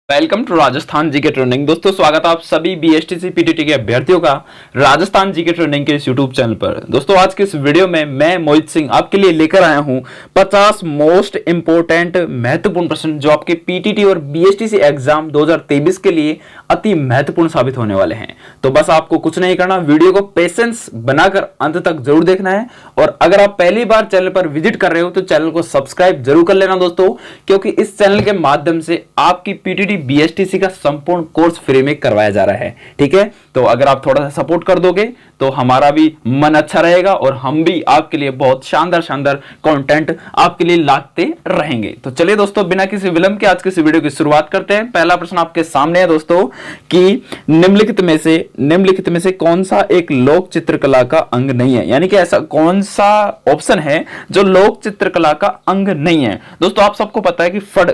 Welcome to Rajasthan GK training. दोस्तों स्वागत है आप सभी बीएसटीसी पीटीटी के अभ्यर्थियों का राजस्थान जीके ट्रेनिंग के इस यूट्यूब चैनल पर। दोस्तों आज के इस वीडियो में मैं मोहित सिंह आपके लिए लेकर आया हूं 50 मोस्ट इंपोर्टेंट महत्वपूर्ण प्रश्न जो आपके पीटीटी और बीएसटीसी एग्जाम 2023 के लिए अति महत्वपूर्ण साबित होने वाले हैं। तो बस आपको कुछ नहीं करना, वीडियो को पेशेंस बनाकर अंत तक जरूर देखना है। और अगर आप पहली बार चैनल पर विजिट कर रहे हो तो चैनल को सब्सक्राइब जरूर कर लेना दोस्तों, क्योंकि इस चैनल के माध्यम से आपकी पीटीटी बीएसटीसी का संपूर्ण कोर्स फ्री में करवाया जा रहा है। ठीक है, तो अगर आप थोड़ा सा सपोर्ट कर दोगे तो हमारा भी मन अच्छा रहेगा और हम भी आपके लिए बहुत शानदार शानदार कंटेंट आपके लिए लाते रहेंगे। तो चलिए दोस्तों बिना किसी विलंब के आज के इस वीडियो की शुरुआत करते हैं। पहला प्रश्न आपके सामने है दोस्तों कि निम्नलिखित में से कौन सा एक लोक चित्रकला का अंग नहीं है, यानी कि ऐसा कौन सा ऑप्शन है जो लोक चित्रकला का अंग नहीं है। दोस्तों आप सबको पता है कि फड़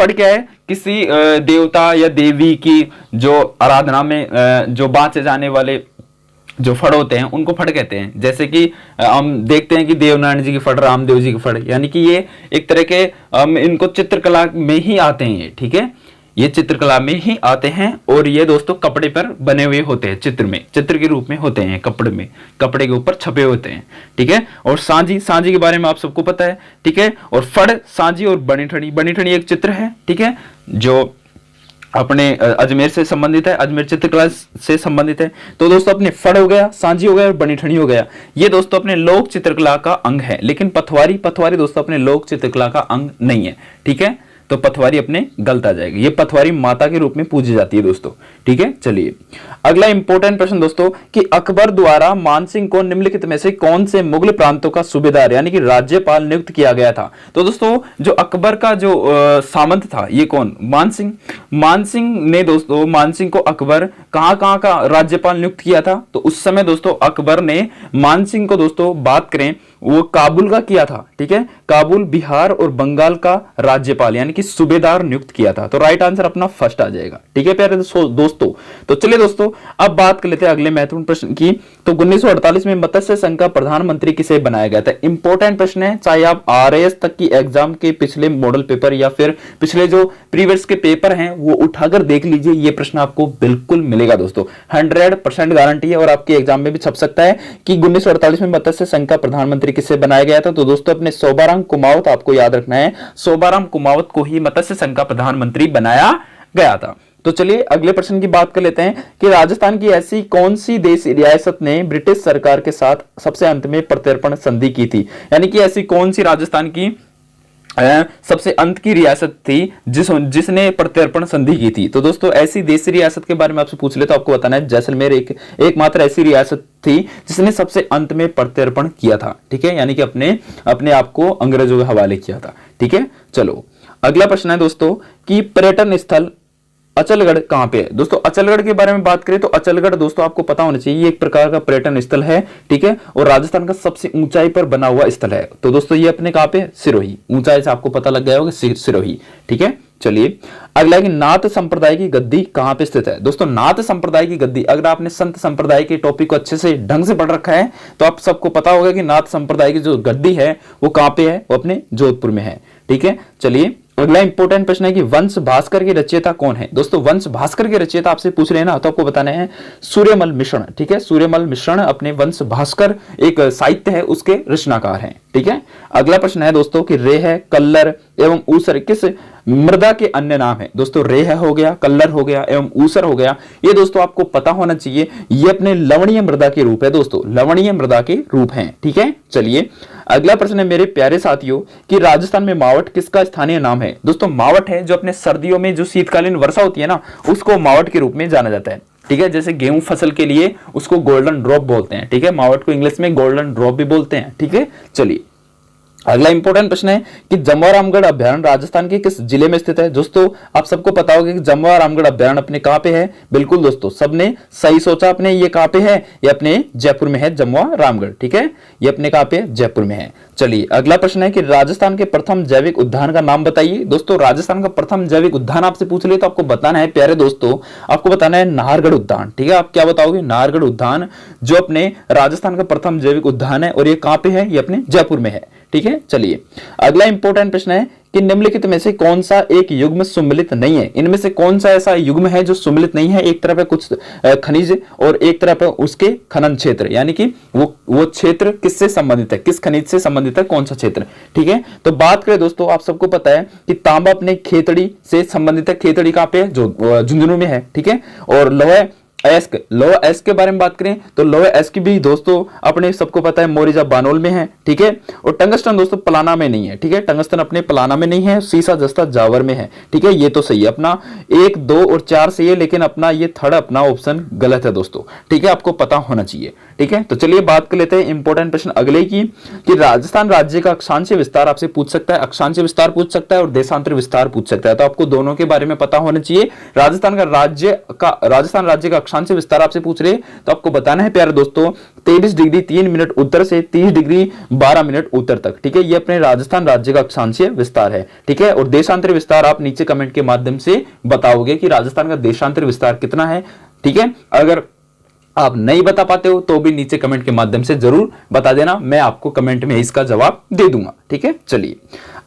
क्या है, किसी देवता या देवी की जो आराधना में जो बांचे जाने वाले जो फड़ होते हैं उनको फड़ कहते हैं। जैसे कि हम देखते हैं कि देवनारायण जी की फड़, रामदेव जी की फड़, यानी कि ये एक तरह के इनको चित्रकला में ही आते हैं। ठीक है, ये चित्रकला में ही आते हैं और ये दोस्तों कपड़े पर बने हुए होते हैं, चित्र के रूप में होते हैं, कपड़े के ऊपर छपे होते हैं। ठीक है, और सांझी के बारे में आप सबको पता है। ठीक है, और फड़, सांझी और बनी एक चित्र है। ठीक है, जो अपने अजमेर से संबंधित है, अजमेर चित्रकला से संबंधित है। तो दोस्तों अपने फड़ हो गया, सांझी हो गया और बनी ठनी हो गया, ये दोस्तों अपने लोक चित्रकला का अंग है। लेकिन पथवारी दोस्तों अपने लोक चित्रकला का अंग नहीं है। ठीक है, तो पथवारी अपने गलत आ जाएगी। ये पथवारी माता के रूप में पूजी जाती है दोस्तों। ठीक है, चलिए अगला इंपॉर्टेंट प्रश्न दोस्तों कि अकबर द्वारा मानसिंह को निम्नलिखित में से कौन से मुगल प्रांतों का सूबेदार यानी कि राज्यपाल नियुक्त किया गया था। तो दोस्तों जो अकबर का जो सामंत था ये कौन, मानसिंह ने दोस्तों, मानसिंह को अकबर कहां का राज्यपाल नियुक्त किया था। तो उस समय दोस्तों अकबर ने मानसिंह को दोस्तों बात करें वो काबुल का किया था। ठीक है, काबुल, बिहार और बंगाल का राज्यपाल यानी कि सूबेदार नियुक्त किया था। तो राइट आंसर अपना फर्स्ट आ जाएगा। ठीक है प्यारे दोस्तों, तो चलिए दोस्तों अब बात कर लेते हैं अगले महत्वपूर्ण प्रश्न की। तो 1948 में मत्स्य संघ का प्रधानमंत्री किसे बनाया गया था। इंपॉर्टेंट प्रश्न है, चाहे आप आरएएस तक की एग्जाम के पिछले मॉडल पेपर या फिर पिछले जो प्रीवियस के पेपर हैं वो उठाकर देख लीजिए, ये प्रश्न आपको बिल्कुल मिलेगा दोस्तों, 100% गारंटी है। और आपके एग्जाम में भी छप सकता है कि 1948 में मत्स्य संघ का प्रधानमंत्री किसे बनाया गया था। तो दोस्तों अपने शोभाराम कुमावत आपको याद रखना है, शोभाराम कुमावत को ही मत्स्य संघ का प्रधानमंत्री बनाया गया था। तो चलिए अगले प्रश्न की बात कर लेते हैं कि राजस्थान की ऐसी कौन सी देश रियासत ने ब्रिटिश सरकार के साथ सबसे अंत में प्रत्यर्पण संधि की थी, यानी कि ऐसी कौन सी राजस्थान की सबसे अंत की रियासत थी जिसने प्रत्यर्पण संधि की थी। तो दोस्तों ऐसी देशी रियासत के बारे में आपसे पूछ ले तो आपको बताना है जैसलमेर एकमात्र ऐसी रियासत थी जिसने सबसे अंत में प्रत्यर्पण किया था। ठीक है, यानी कि अपने आप को अंग्रेजों के हवाले किया था। ठीक है, चलो अगला प्रश्न है दोस्तों कि पर्यटन स्थल अचलगढ़ कहां पे है। दोस्तों अचलगढ़ के बारे में बात करें तो अचलगढ़ दोस्तों आपको पता होना चाहिए ये एक प्रकार का पर्यटन स्थल है। ठीक है, और राजस्थान का सबसे ऊंचाई पर बना हुआ स्थल है। तो दोस्तों ये अपने कहां पे, सिरोही, ऊंचाई से आपको पता लग गया होगा सिरोही। ठीक है, चलिए अगला कि नाथ संप्रदाय की गद्दी कहां पे स्थित है। दोस्तों नाथ संप्रदाय की गद्दी, अगर आपने संत संप्रदाय के टॉपिक को अच्छे से ढंग से पढ़ रखा है तो आप सबको पता होगा कि नाथ संप्रदाय की जो गद्दी है वो कहां पे है, वो अपने जोधपुर में है। ठीक है, चलिए अगला इंपॉर्टेंट प्रश्न है कि वंश भास्कर के रचयिता कौन है। दोस्तों वंश भास्कर के रचयिता आपसे पूछ रहे हैं ना, तो आपको बताना है सूर्यमल मिश्रण। ठीक है, सूर्यमल मिश्रण अपने वंश भास्कर एक साहित्य है उसके रचनाकार हैं। ठीक है, अगला प्रश्न है दोस्तों कि रेह, कल्लर एवं ऊसर किस मृदा के अन्य नाम है। दोस्तों रेह हो गया, कल्लर हो गया एवं ऊसर हो गया, ये दोस्तों आपको पता होना चाहिए ये अपने लवणीय मृदा के रूप है दोस्तों, लवणीय मृदा के रूप हैं। ठीक है, चलिए अगला प्रश्न है मेरे प्यारे साथियों कि राजस्थान में मावट किसका स्थानीय नाम है। दोस्तों मावट है जो अपने सर्दियों में जो शीतकालीन वर्षा होती है ना उसको मावट के रूप में जाना जाता है। ठीक है, जैसे गेहूं फसल के लिए उसको गोल्डन ड्रॉप बोलते हैं। ठीक है, मावट को इंग्लिश में गोल्डन ड्रॉप भी बोलते हैं। ठीक है, चलिए अगला इंपॉर्टेंट प्रश्न है कि जमवा रामगढ़ अभ्यारण्य राजस्थान के किस जिले में स्थित है। दोस्तों आप सबको पता होगा कि जमवा रामगढ़ अभ्यारण्य अपने कहां पे है। बिल्कुल दोस्तों सबने सही सोचा, अपने ये कहां पे है, ये अपने जयपुर में है जमवा रामगढ़। ठीक है, ये अपने कहां पे, जयपुर में है। चलिए अगला प्रश्न है कि राजस्थान के प्रथम जैविक उद्यान का नाम बताइए। दोस्तों राजस्थान का प्रथम जैविक उद्यान आपसे पूछ ले तो आपको बताना है प्यारे दोस्तों, आपको बताना है नाहरगढ़ उद्यान। ठीक है, आप क्या बताओगे, नाहरगढ़ उद्यान जो अपने राजस्थान का प्रथम जैविक उद्यान है और ये कहां पे है, ये अपने जयपुर में है। ठीक है, चलिए अगला इंपॉर्टेंट प्रश्न है कि निम्नलिखित में से कौन सा एक युग्म सुमेलित नहीं है। इनमें से कौन सा ऐसा युग्म है जो सुमेलित नहीं है। एक तरफ है कुछ खनिज और एक तरफ है उसके खनन क्षेत्र, यानी कि वो क्षेत्र किससे संबंधित है, किस खनिज से संबंधित है, कौन सा क्षेत्र, ठीक है। तो बात करें दोस्तों, आप सबको पता है कि तांबा अपने खेतड़ी से संबंधित है। खेतड़ी कहां पे है, जो झुंझुनू में है, ठीक है। और लोहा अयस्क, लोहा अयस्क के बारे में बात करें तो लोहा अयस्क भी दोस्तों अपने सबको पता है मोरिजा बानोल में है, ठीक है। और टंगस्टन दोस्तों पलाना में नहीं है, ठीक है। टंगस्टन अपने पलाना में नहीं है, सीसा जस्ता जावर में है, ठीक है। ये तो सही है, अपना 1, 2 और 4 सही है, लेकिन अपना ये थर्ड अपना ऑप्शन गलत है दोस्तों, ठीक है। आपको पता होना चाहिए, ठीक है। तो चलिए बात कर लेते हैं इंपॉर्टेंट प्रश्न अगले की, कि राजस्थान राज्य का अक्षांशीय विस्तार आपसे पूछ सकता है, अक्षांशीय विस्तार पूछ सकता है और देशांतर विस्तार पूछ सकता है। तो आपको दोनों के बारे में पता होना चाहिए। राजस्थान राज्य का अक्षांशीय विस्तार आपसे पूछ रहे, तो आपको बताना है प्यारे दोस्तों 23 डिग्री 3 मिनट उत्तर से 30 डिग्री 12 मिनट उत्तर तक, ठीक है। ये अपने राजस्थान राज्य का अक्षांशीय विस्तार है, ठीक है। और देशांतर विस्तार आप नीचे कमेंट के माध्यम से बताओगे कि राजस्थान का देशांतर विस्तार कितना है, ठीक है। अगर आप नहीं बता पाते हो तो भी नीचे कमेंट के माध्यम से जरूर बता देना, मैं आपको कमेंट में इसका जवाब दे दूंगा, ठीक है। चलिए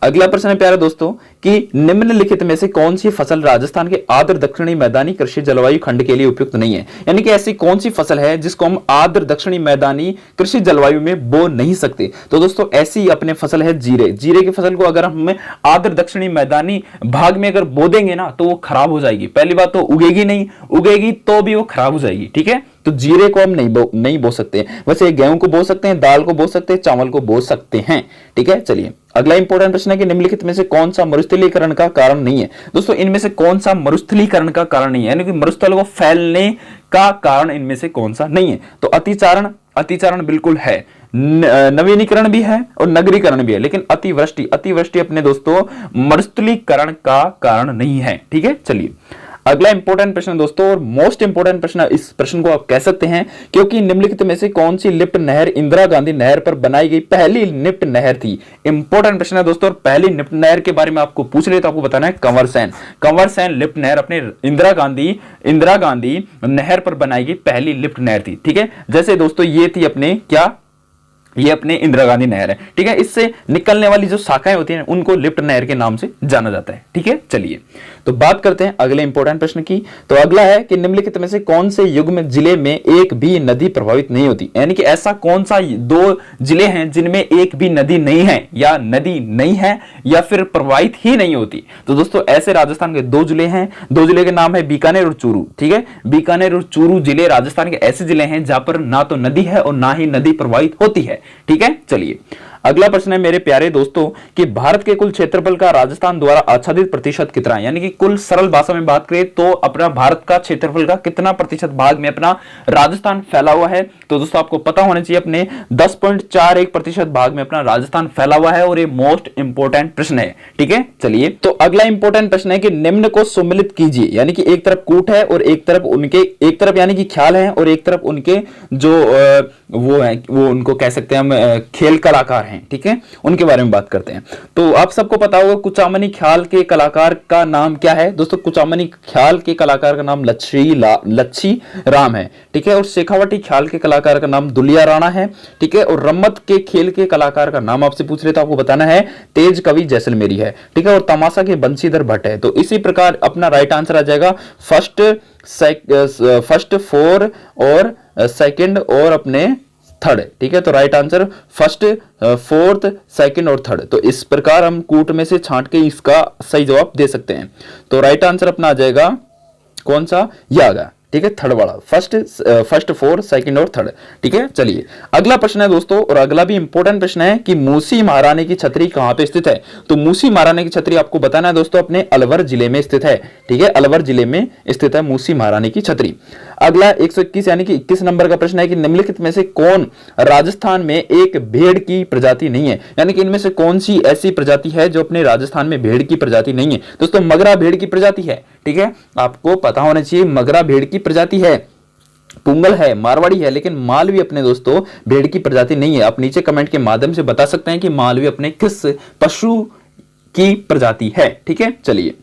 अगला प्रश्न है प्यारे दोस्तों कि निम्नलिखित में से कौन सी फसल राजस्थान के आर्द्र दक्षिणी मैदानी कृषि जलवायु खंड के लिए उपयुक्त नहीं है। यानी कि ऐसी कौन सी फसल है जिसको हम आर्द्र दक्षिणी मैदानी कृषि जलवायु में बो नहीं सकते। तो दोस्तों ऐसी अपने फसल है जीरे। जीरे की फसल को अगर हम आर्द्र दक्षिणी मैदानी भाग में अगर बो देंगे ना तो वो खराब हो जाएगी। पहली बात तो उगेगी नहीं, उगेगी तो भी वो खराब हो जाएगी, ठीक है। तो जीरे को हम नहीं बो सकते। वैसे गेहूं को बो सकते हैं, दाल को बो सकते हैं, चावल को बो सकते हैं, ठीक है। चलिए अगला इंपॉर्टेंट प्रश्न है कि निम्नलिखित में से कौन सा मरुस्थलीकरण का कारण नहीं है। दोस्तों इनमें से कौन सा मरुस्थलीकरण का कारण नहीं है, यानी कि मरुस्थल को फैलने का कारण इनमें से कौन सा नहीं है। तो अतिचारण बिल्कुल है, नवीनीकरण भी है और नगरीकरण भी है, लेकिन अतिवृष्टि अपने दोस्तों मरुस्थलीकरण का कारण नहीं है, ठीक है। चलिए अगला इंपॉर्टेंट प्रश्न दोस्तों, और मोस्ट इंपॉर्टेंट प्रश्न, इस प्रश्न को आप कह सकते हैं क्योंकि निम्नलिखित में से कौन सी लिफ्ट नहर इंदिरा गांधी नहर पर बनाई गई पहली लिफ्ट नहर थी। इंपॉर्टेंट प्रश्न है दोस्तों, और पहली लिफ्ट नहर के बारे में आपको पूछ रहे तो आपको बताना है कंवर सैन लिफ्ट नहर अपने इंदिरा गांधी नहर पर बनाई गई पहली लिफ्ट नहर थी, ठीक है। जैसे दोस्तों ये थी अपने क्या, ये अपने इंदिरा गांधी नहर है, ठीक है। इससे निकलने वाली जो शाखाएं होती हैं उनको लिफ्ट नहर के नाम से जाना जाता है, ठीक है। चलिए तो बात करते हैं अगले इंपॉर्टेंट प्रश्न की। तो अगला है कि निम्नलिखित में से कौन से युग्म जिले में एक भी नदी प्रभावित नहीं होती। यानी कि ऐसा कौन सा 2 जिले हैं जिनमें एक भी नदी नहीं है, या नदी नहीं है या फिर प्रभावित ही नहीं होती। तो दोस्तों ऐसे राजस्थान के 2 जिले हैं, 2 जिले के नाम है बीकानेर और चूरू, ठीक है। बीकानेर और चूरू जिले राजस्थान के ऐसे जिले हैं जहां पर ना तो नदी है और ना ही नदी प्रवाहित होती है, ठीक है। चलिए अगला प्रश्न है मेरे प्यारे दोस्तों कि भारत के कुल क्षेत्रफल का राजस्थान द्वारा आच्छादित प्रतिशत कितना है। यानी कि कुल सरल भाषा में बात करें तो अपना भारत का क्षेत्रफल का कितना प्रतिशत भाग में अपना राजस्थान फैला हुआ है। तो दोस्तों आपको पता होना चाहिए अपने 10.41% भाग में अपना राजस्थान फैला हुआ है, और ये मोस्ट इंपोर्टेंट प्रश्न है, ठीक है। चलिए तो अगला इंपोर्टेंट प्रश्न है कि निम्न को सम्मिलित कीजिए। यानी कि एक तरफ कूट है और एक तरफ यानी कि ख्याल है और एक तरफ उनके जो वो उनको कह सकते हैं हम खेल कलाकार हैं, ठीक है। उनके बारे में बात करते हैं। तो आप सबको पता होगा कुचामनी ख्याल के कलाकार का नाम क्या है। दोस्तों कुचामनी ख्याल के कलाकार का नाम लच्छी राम है, ठीक है। और शेखावटी ख्याल के कलाकार का नाम दुलिया राणा है, ठीक है। और रम्मत के खेल के कलाकार का नाम आपसे पूछ रहे तो आपको बताना है तेज कवि जैसलमेरी है, ठीक है। और तमाशा के बंशीधर भट्ट है। तो इसी प्रकार अपना राइट आंसर आ जाएगा फर्स्ट 4 और सेकंड और अपने थर्ड, ठीक है। तो right answer first, 4th, 2nd और 3rd। तो इस प्रकार हम कूट में से छांट के इसका सही जवाब दे सकते हैं। तो राइट आंसर अपना आ जाएगा कौन सा, यह आ गया, ठीक है, थर्ड वाला, फर्स्ट, 4, 2nd और 3rd, ठीक है। चलिए अगला प्रश्न है दोस्तों, और अगला भी इंपॉर्टेंट प्रश्न है कि मूसी महारानी की छतरी कहां पे स्थित है। तो मूसी महारानी की छतरी आपको बताना है दोस्तों अपने अलवर जिले में स्थित है, ठीक है। अलवर जिले में स्थित है मूसी महारानी की छतरी। अगला 121 यानी कि 21 नंबर का प्रश्न है कि निम्नलिखित में से कौन राजस्थान में एक भेड़ की प्रजाति नहीं है। यानी कि इनमें से कौन सी ऐसी प्रजाति है जो अपने राजस्थान में भेड़ की प्रजाति नहीं है। दोस्तों मगरा भेड़ की प्रजाति है, ठीक है। आपको पता होना चाहिए मगरा भेड़ की प्रजाति है, पुंगल है, मारवाड़ी है, लेकिन मालवी अपने दोस्तों भेड़ की प्रजाति नहीं है। आप नीचे कमेंट के माध्यम से बता सकते हैं कि मालवी अपने किस पशु की प्रजाति है, ठीक है। चलिए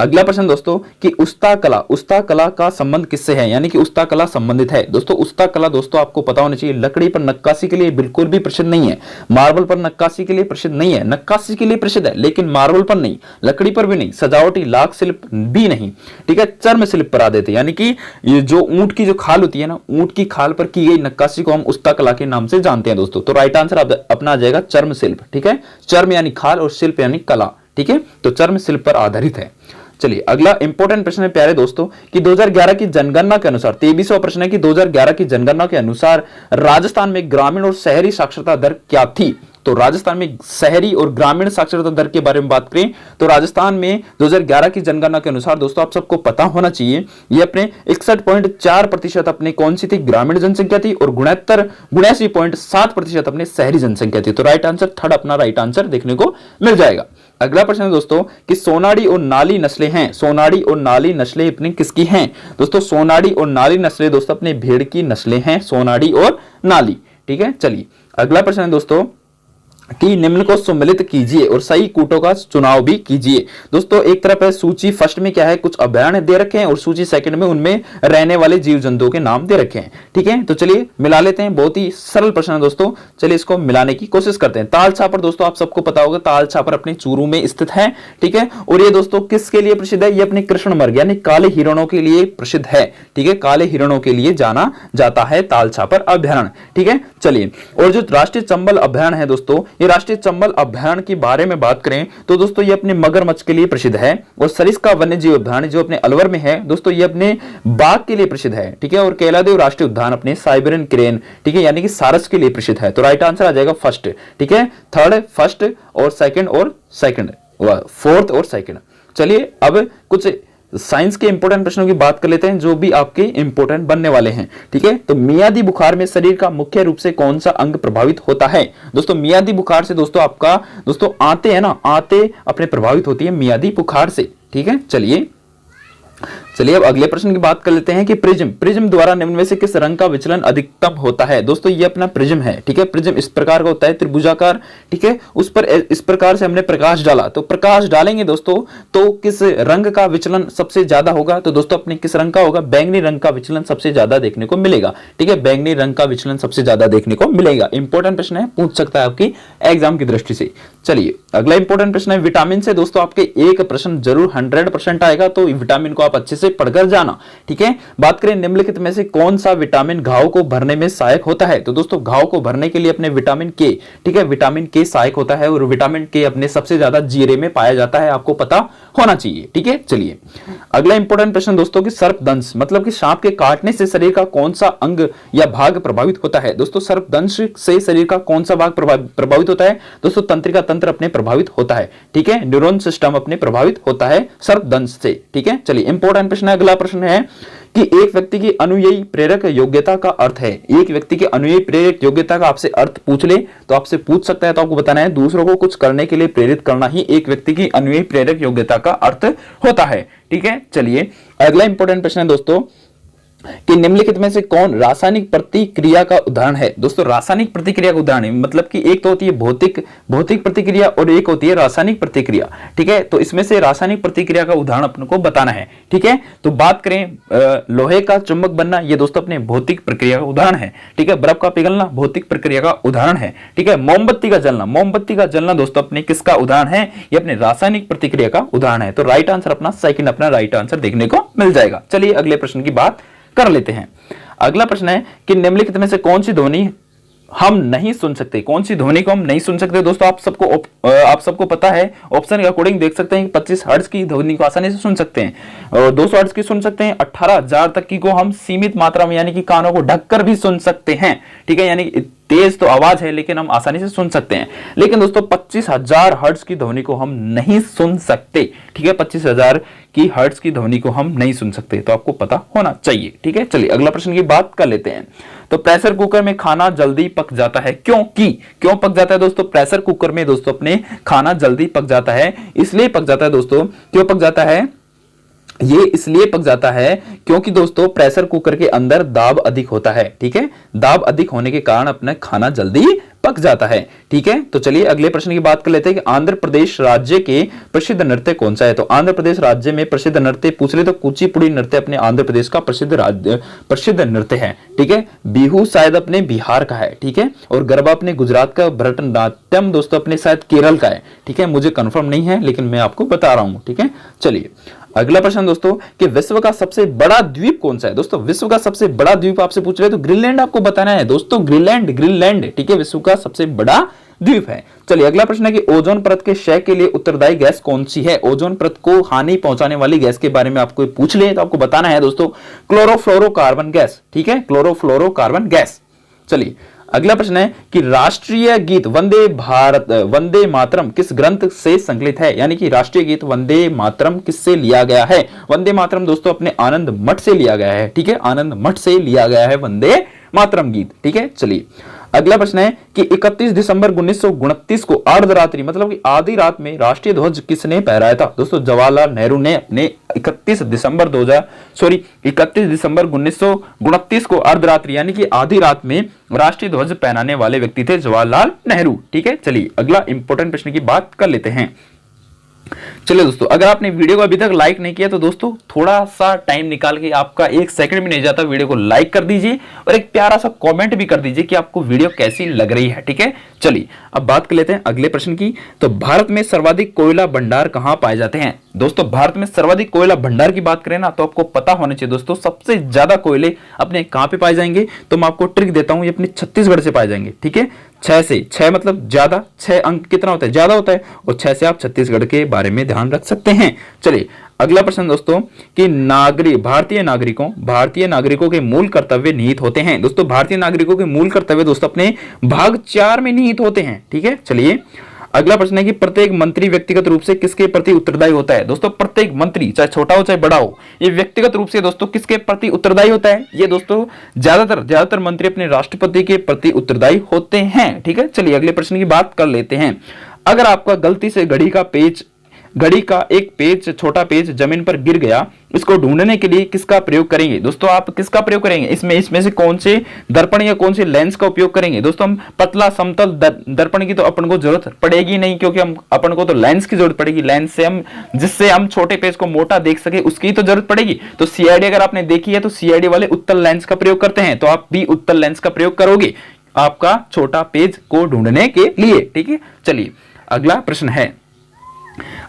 अगला प्रश्न दोस्तों कि उस्ता कला का संबंध किससे है, यानी कि उस्ता कला संबंधित है। दोस्तों उस्ता कला दोस्तों आपको पता होना चाहिए लकड़ी पर नक्काशी के लिए बिल्कुल भी प्रसिद्ध नहीं है, मार्बल पर नक्काशी के लिए प्रसिद्ध नहीं है। नक्काशी के लिए प्रसिद्ध है लेकिन मार्बल पर नहीं, लकड़ी पर भी नहीं, सजावटी लाख शिल्प भी नहीं, ठीक है, चर्म शिल्प पर आ देते, यानी कि ये जो ऊंट की जो खाल होती है ना, ऊंट की खाल पर की गई नक्काशी को हम उस्ता कला के नाम से जानते हैं दोस्तों। तो राइट आंसर अपना आ जाएगा चर्म शिल्प, ठीक है, चर्म यानी खाल और शिल्प यानी कला, ठीक है, तो चर्म शिल्प पर आधारित है। चलिए अगला इंपॉर्टेंट प्रश्न है प्यारे दोस्तों कि 2011 की जनगणना के अनुसार, 23वां प्रश्न है कि 2011 की जनगणना के अनुसार राजस्थान में ग्रामीण और शहरी साक्षरता दर क्या थी। तो राजस्थान में शहरी और ग्रामीण साक्षरता दर के बारे में बात करें तो राजस्थान में 2011 की जनगणना के अनुसार दोस्तों आप सबको पता होना चाहिए ये अपने 61.4% अपने कौन सी थी, ग्रामीण जनसंख्या थी, और 79.7% अपने शहरी जनसंख्या थी। तो राइट आंसर थर्ड अपना राइट आंसर देखने को मिल जाएगा। अगला प्रश्न है दोस्तों कि सोनाड़ी और नाली नस्लें हैं, सोनाड़ी और नाली नस्लें अपनी किसकी हैं। दोस्तों सोनाड़ी और नाली नस्लें दोस्तों अपने भेड़ की नस्लें हैं, सोनाड़ी और नाली, ठीक है। चलिए अगला प्रश्न है दोस्तों कि निम्न को सम्मिलित कीजिए और सही कूटों का चुनाव भी कीजिए। दोस्तों एक तरफ है सूची फर्स्ट में क्या है, कुछ अभयारण्य दे रखे हैं, और सूची सेकंड में उनमें रहने वाले जीव जंतुओं के नाम दे रखे हैं, ठीक है। तो चलिए मिला लेते हैं, बहुत ही सरल प्रश्न है दोस्तों, चलिए इसको मिलाने की कोशिश करते हैं। ताल छापर दोस्तों आप सबको पता होगा, ताल छापर अपने चूरू में स्थित है, ठीक है, और ये दोस्तों किसके लिए प्रसिद्ध है, ये अपने कृष्णमर्ग यानी काले हिरणों के लिए प्रसिद्ध है, ठीक है, काले हिरणों के लिए जाना जाता है ताल छापर अभयारण्य, ठीक है। चलिए और जो राष्ट्रीय चंबल अभयारण्य है दोस्तों, ये राष्ट्रीय चंबल अभयारण्य के बारे में बात करें तो दोस्तों ये अपने मगरमच्छ के लिए प्रसिद्ध है, और सरिस्का वन्य जीव अभयारण्य जो अपने अलवर में है दोस्तों ये अपने बाघ के लिए प्रसिद्ध है, ठीक है, और केलादेव राष्ट्रीय उद्यान अपने साइबेरियन क्रेन, ठीक है, यानी कि सारस के लिए प्रसिद्ध है। तो राइट आंसर आ जाएगा फर्स्ट, ठीक है, थर्ड फर्स्ट और सेकंड फोर्थ और सेकंड। चलिए अब कुछ साइंस के इंपॉर्टेंट प्रश्नों की बात कर लेते हैं जो भी आपके इंपॉर्टेंट बनने वाले हैं, ठीक है। तो मियादी बुखार में शरीर का मुख्य रूप से कौन सा अंग प्रभावित होता है। दोस्तों मियादी बुखार से दोस्तों आपका दोस्तों आंतें है ना, आंतें अपने प्रभावित होती है मियादी बुखार से, ठीक है। चलिए अब अगले प्रश्न की बात कर लेते हैं कि प्रिज्म द्वारा निम्न में से किस रंग का विचलन अधिकतम होता है। दोस्तों ये अपना प्रिज्म है, ठीक है, प्रिज्म इस प्रकार का होता है त्रिभुजाकार, ठीक है, उस पर इस प्रकार से हमने प्रकाश डाला, तो प्रकाश डालेंगे दोस्तों तो किस रंग का विचलन सबसे ज्यादा होगा, तो दोस्तों अपने किस रंग का होगा, बैंगनी रंग का विचलन सबसे ज्यादा देखने को मिलेगा, ठीक है, बैंगनी रंग का विचलन सबसे ज्यादा देखने को मिलेगा। इंपॉर्टेंट प्रश्न है, पूछ सकता है आपकी एग्जाम की दृष्टि से। चलिए अगला इंपॉर्टेंट प्रश्न है विटामिन से, दोस्तों आपके एक प्रश्न जरूर 100% आएगा, तो विटामिन को आप अच्छे से पढ़कर जाना, ठीक है। बात करें निम्नलिखित में से कौन सा विटामिन घाव को भरने में सहायक होता है, तो दोस्तों घाव को भरने के लिए अपने विटामिन के, ठीक है, विटामिन के सहायक होता है, और विटामिन के अपने सबसे ज्यादा जीरे में पाया जाता है, आपको पता होना चाहिए, ठीक है। चलिए अगला इंपॉर्टेंट प्रश्न दोस्तों कि सर्पदंश मतलब कि सांप के काटने से शरीर का कौन सा अंग या भाग प्रभावित होता है। दोस्तों सर्पदंश से शरीर का कौन सा भाग प्रभावित होता है, दोस्तों तंत्रिका तंत्र अपने प्रभावित होता है, ठीक है, न्यूरॉन सिस्टम अपने प्रभावित होता है सर्पदंश से, ठीक है। चलिए इंपॉर्टेंट प्रश्न है, अगला प्रश्न है कि एक व्यक्ति की अनुयायी प्रेरक योग्यता का अर्थ है। एक व्यक्ति की अनुयायी प्रेरक योग्यता का आपसे अर्थ पूछ ले तो आपसे पूछ सकता है, तो आपको बताना है दूसरों को कुछ करने के लिए प्रेरित करना ही एक व्यक्ति की अनुयायी प्रेरक योग्यता का अर्थ होता है, ठीक है। चलिए अगला इंपॉर्टेंट प्रश्न है दोस्तों कि निम्नलिखित में से कौन रासायनिक प्रतिक्रिया का उदाहरण है। दोस्तों रासायनिक प्रतिक्रिया का उदाहरण है मतलब कि एक तो होती है भौतिक प्रतिक्रिया और एक होती है रासायनिक प्रतिक्रिया, ठीक है। तो इसमें से रासायनिक प्रतिक्रिया का उदाहरण अपने को बताना है, ठीक है। तो बात करें लोहे का चुंबक बनना, ये दोस्तों अपने भौतिक प्रक्रिया का उदाहरण है, ठीक है। बर्फ का पिघलना भौतिक प्रक्रिया का उदाहरण है, ठीक है। मोमबत्ती का जलना दोस्तों अपने किसका उदाहरण है, ये अपने रासायनिक प्रतिक्रिया का उदाहरण है। तो राइट आंसर अपना सेकंड अपना राइट आंसर देखने को मिल जाएगा। चलिए अगले प्रश्न की बात कर लेते हैं। अगला प्रश्न है कि निम्नलिखित में से कौन सी ध्वनि हम नहीं सुन सकते, कौन सी ध्वनि को हम नहीं सुन सकते। दोस्तों आप सबको पता है, ऑप्शन के अकॉर्डिंग देख सकते हैं कि 25 हर्ट्ज की ध्वनि को आसानी से सुन सकते हैं, 200 हर्ट्ज की सुन सकते हैं, 18,000 तक की को हम सीमित मात्रा में यानी कि कानों को ढककर भी सुन सकते हैं, ठीक है, यानी तेज तो आवाज है लेकिन हम आसानी से सुन सकते हैं। लेकिन दोस्तों 25,000 हर्ट्ज की ध्वनि को हम नहीं सुन सकते, ठीक है, 25,000 की हर्ट्ज की ध्वनि को हम नहीं सुन सकते, तो आपको पता होना चाहिए, ठीक है। चलिए अगला प्रश्न की बात कर लेते हैं। तो प्रेशर कुकर में खाना जल्दी पक जाता है, क्यों पक जाता है दोस्तों। प्रेशर कुकर में दोस्तों अपने खाना जल्दी पक जाता है, इसलिए पक जाता है दोस्तों, क्यों पक जाता है, ये इसलिए पक जाता है क्योंकि दोस्तों प्रेशर कुकर के अंदर दाब अधिक होता है, ठीक है, दाब अधिक होने के कारण अपना खाना जल्दी पक जाता है। ठीक है, तो चलिए अगले प्रश्न की बात कर लेते हैं कि आंध्र प्रदेश राज्य के प्रसिद्ध नृत्य कौन सा है। तो आंध्र प्रदेश राज्य में प्रसिद्ध नृत्य पूछ ले तो कुचिपुड़ी नृत्य अपने आंध्र प्रदेश का प्रसिद्ध नृत्य है। ठीक है, बिहू शायद अपने बिहार का है। ठीक है, और गरबा अपने गुजरात का, भरतनाट्यम दोस्तों अपने शायद केरल का है। ठीक है, मुझे कंफर्म नहीं है लेकिन मैं आपको बता रहा हूं। ठीक है, चलिए अगला प्रश्न दोस्तों कि विश्व का सबसे बड़ा द्वीप कौन सा है। दोस्तों विश्व का सबसे बड़ा द्वीप आपसे पूछ रहे तो ग्रीनलैंड आपको बताना है दोस्तों, ग्रीनलैंड। ठीक है, विश्व का सबसे बड़ा द्वीप है। चलिए अगला प्रश्न है कि ओजोन परत के क्षय के लिए उत्तरदायी गैस कौन सी है। ओजोन परत को हानि पहुंचाने वाली गैस के बारे में आपको पूछ ले तो आपको बताना है दोस्तों क्लोरोफ्लोरोकार्बन गैस। ठीक है, क्लोरोफ्लोरोकार्बन गैस। चलिए अगला प्रश्न है कि राष्ट्रीय गीत वंदे मातरम किस ग्रंथ से संकलित है। यानी कि राष्ट्रीय गीत वंदे मातरम किससे लिया गया है। वंदे मातरम दोस्तों अपने आनंद मठ से लिया गया है। ठीक है, आनंद मठ से लिया गया है वंदे मातरम गीत। ठीक है, चलिए अगला प्रश्न है कि 31 दिसंबर 1929 को अर्धरात्रि मतलब कि आधी रात में राष्ट्रीय ध्वज किसने फहराया था। दोस्तों जवाहरलाल नेहरू ने अपने 31 दिसंबर 1929 को अर्धरात्रि यानी कि आधी रात में राष्ट्रीय ध्वज पहनाने वाले व्यक्ति थे जवाहरलाल नेहरू। ठीक है, चलिए अगला इंपॉर्टेंट प्रश्न की बात कर लेते हैं। चलिए दोस्तों अगर आपने वीडियो को अभी तक लाइक नहीं किया तो दोस्तों थोड़ा सा टाइम निकाल के, आपका 1 सेकंड भी नहीं जाता, वीडियो को लाइक कर दीजिए और एक प्यारा सा कमेंट भी कर दीजिए कि आपको वीडियो कैसी लग रही है। ठीक है, चलिए अब बात कर लेते हैं अगले प्रश्न की। तो भारत में सर्वाधिक कोयला भंडार कहां पाए जाते हैं। दोस्तों भारत में सर्वाधिक कोयला भंडार की बात करें ना तो आपको पता होना चाहिए दोस्तों सबसे ज्यादा कोयले अपने कहां पे पाए जाएंगे। तो मैं आपको ट्रिक देता हूं, ये अपने छत्तीसगढ़ से पाए जाएंगे। ठीक है, 6 मतलब ज्यादा, 6 अंक कितना होता है, ज्यादा होता है, और 6 से आप छत्तीसगढ़ के बारे में ध्यान रख सकते हैं। चलिए अगला प्रश्न दोस्तों कि भारतीय नागरिकों के मूल कर्तव्य निहित होते हैं। दोस्तों भारतीय नागरिकों के मूल कर्तव्य दोस्तों अपने भाग 4 में निहित होते हैं। ठीक है, चलिए अगला प्रश्न है कि प्रत्येक मंत्री व्यक्तिगत रूप से किसके प्रति उत्तरदायी होता है। दोस्तों प्रत्येक मंत्री चाहे छोटा हो चाहे बड़ा हो, ये व्यक्तिगत रूप से दोस्तों किसके प्रति उत्तरदायी होता है। ये दोस्तों ज्यादातर मंत्री अपने राष्ट्रपति के प्रति उत्तरदायी होते हैं। ठीक है, चलिए अगले प्रश्न की बात कर लेते हैं। अगर आपका गलती से घड़ी का एक पेज, छोटा पेज जमीन पर गिर गया, इसको ढूंढने के लिए किसका प्रयोग करेंगे। दोस्तों आप किसका प्रयोग करेंगे, इसमें से कौन से दर्पण या कौन से लेंस का उपयोग करेंगे। दोस्तों हम पतला समतल दर्पण की तो अपन को जरूरत पड़ेगी नहीं, क्योंकि अपन को तो लेंस की जरूरत पड़ेगी। लेंस से जिससे हम छोटे पेज को मोटा देख सके उसकी तो जरूरत पड़ेगी। तो सीआईडी अगर आपने देखी है तो सीआईडी वाले उत्तल लेंस का प्रयोग करते हैं, तो आप भी उत्तल लेंस का प्रयोग करोगे आपका छोटा पेज को ढूंढने के लिए। ठीक है, चलिए अगला प्रश्न है।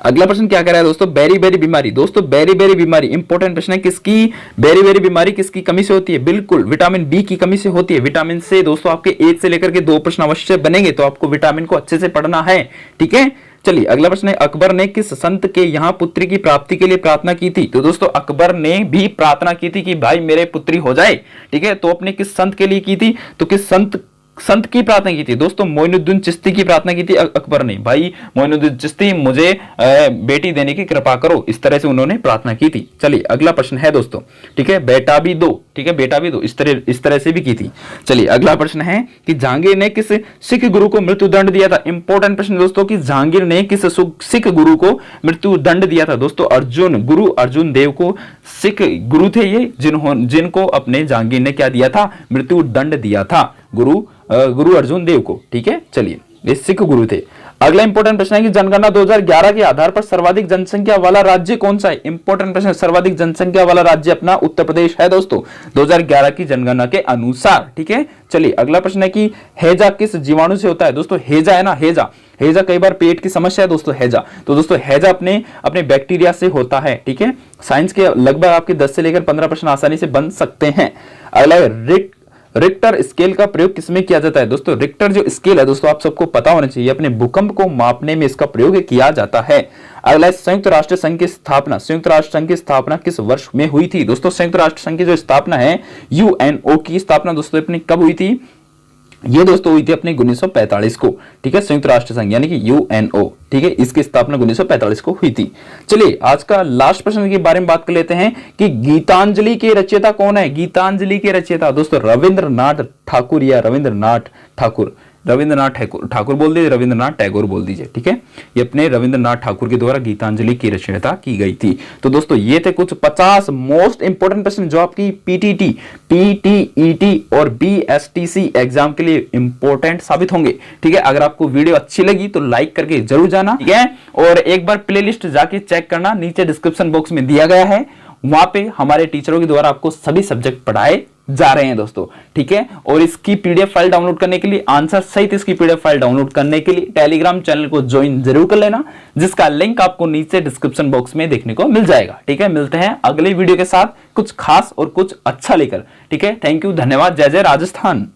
अगला प्रश्न क्या कह रहा है दोस्तों, बेरी बीमारी। दोस्तों बेरी बीमारी इंपॉर्टेंट प्रश्न है, किसकी बेरी बीमारी किसकी कमी से होती है। बिल्कुल विटामिन बी की कमी से होती है। विटामिन से दोस्तों आपके 1 से लेकर के 2 प्रश्न अवश्य बनेंगे, तो आपको विटामिन को अच्छे से पढ़ना है। ठीक है, चलिए अगला प्रश्न है, अकबर ने किस संत के यहाँ पुत्री की प्राप्ति के लिए प्रार्थना की थी। तो दोस्तों अकबर ने भी प्रार्थना की थी कि भाई मेरे पुत्री हो जाए। ठीक है, तो अपने किस संत के लिए की थी, तो किस संत की प्रार्थना की थी। दोस्तों मोइनुद्दीन चिश्ती की प्रार्थना की थी अकबर ने, भाई मोइनुद्दीन चिश्ती मुझे बेटी देने की कृपा करो, इस तरह से उन्होंने प्रार्थना की थी। चलिए अगला प्रश्न है दोस्तों, ठीक है, बेटा भी दो। ठीक है, बेटा भी दो, इस तरह से भी की थी। चलिए अगला प्रश्न है कि जहांगीर ने किस सिख गुरु को मृत्यु दंड दिया था। इंपॉर्टेंट प्रश्न दोस्तों कि जहांगीर ने किस सिख गुरु को मृत्यु दंड दिया था। दोस्तों गुरु अर्जुन देव को सिख गुरु थे ये, जिनको अपने जहांगीर ने क्या दिया था, मृत्यु दंड दिया था, गुरु अर्जुन देव को। ठीक है, चलिए ये सिख गुरु थे। अगला इंपॉर्टेंट प्रश्न है कि जनगणना 2011 के आधार पर सर्वाधिक जनसंख्या वाला राज्य कौन सा है। इंपॉर्टेंट प्रश्न, सर्वाधिक जनसंख्या वाला राज्य अपना उत्तर प्रदेश है दोस्तों 2011 की जनगणना के अनुसार। ठीक है, चलिए अगला प्रश्न है कि हैजा किस जीवाणु से होता है। दोस्तों हैजा है ना, हैजा कई बार पेट की समस्या है दोस्तों, हैजा। तो दोस्तों हैजा अपने बैक्टीरिया से होता है। ठीक है, साइंस के लगभग आपके 10 से लेकर 15 प्रश्न आसानी से बन सकते हैं। अगला रिक्टर स्केल का प्रयोग किसमें किया जाता है। दोस्तों रिक्टर जो स्केल है दोस्तों आप सबको पता होना चाहिए, अपने भूकंप को मापने में इसका प्रयोग किया जाता है। अगला संयुक्त राष्ट्र संघ की स्थापना किस वर्ष में हुई थी। दोस्तों संयुक्त राष्ट्र संघ की जो स्थापना है, यूएनओ की स्थापना दोस्तों अपनी कब हुई थी, ये दोस्तों हुई थी अपने 1945 को। ठीक है, संयुक्त राष्ट्र संघ यानी कि यूएनओ। ठीक है, इसकी स्थापना 1945 को हुई थी। चलिए आज का लास्ट प्रश्न के बारे में बात कर लेते हैं कि गीतांजलि के रचयिता कौन है। गीतांजलि के रचयिता दोस्तों रविंद्रनाथ ठाकुर या रविंद्रनाथ ठाकुर, रविंद्रनाथ ठाकुर बोल दीजिए, रविंद्रनाथ टैगोर बोल दीजिए, ठीक है। ये अपने रविंद्रनाथ ठाकुर के द्वारा गीतांजलि की रचयिता की गई थी। तो दोस्तों ये थे कुछ 50 मोस्ट इंपोर्टेंट प्रश्न जो आपकी पीटीटी, पीटीईटी और बीएसटीसी एग्जाम के लिए इंपॉर्टेंट साबित होंगे, ठीक है। अगर आपको वीडियो अच्छी लगी तो लाइक करके जरूर जाना, ठीक है। और एक बार प्लेलिस्ट जाके चेक करना, नीचे डिस्क्रिप्शन बॉक्स में दिया गया है, वहां पे हमारे टीचरों के द्वारा आपको सभी सब्जेक्ट पढ़ाए जा रहे हैं दोस्तों, ठीक है। और इसकी पीडीएफ फाइल डाउनलोड करने के लिए, आंसर सहित इसकी पीडीएफ फाइल डाउनलोड करने के लिए टेलीग्राम चैनल को ज्वाइन जरूर कर लेना, जिसका लिंक आपको नीचे डिस्क्रिप्शन बॉक्स में देखने को मिल जाएगा, ठीक है। मिलते हैं अगले वीडियो के साथ कुछ खास और कुछ अच्छा लेकर, ठीक है। थैंक यू, धन्यवाद, जय जय राजस्थान।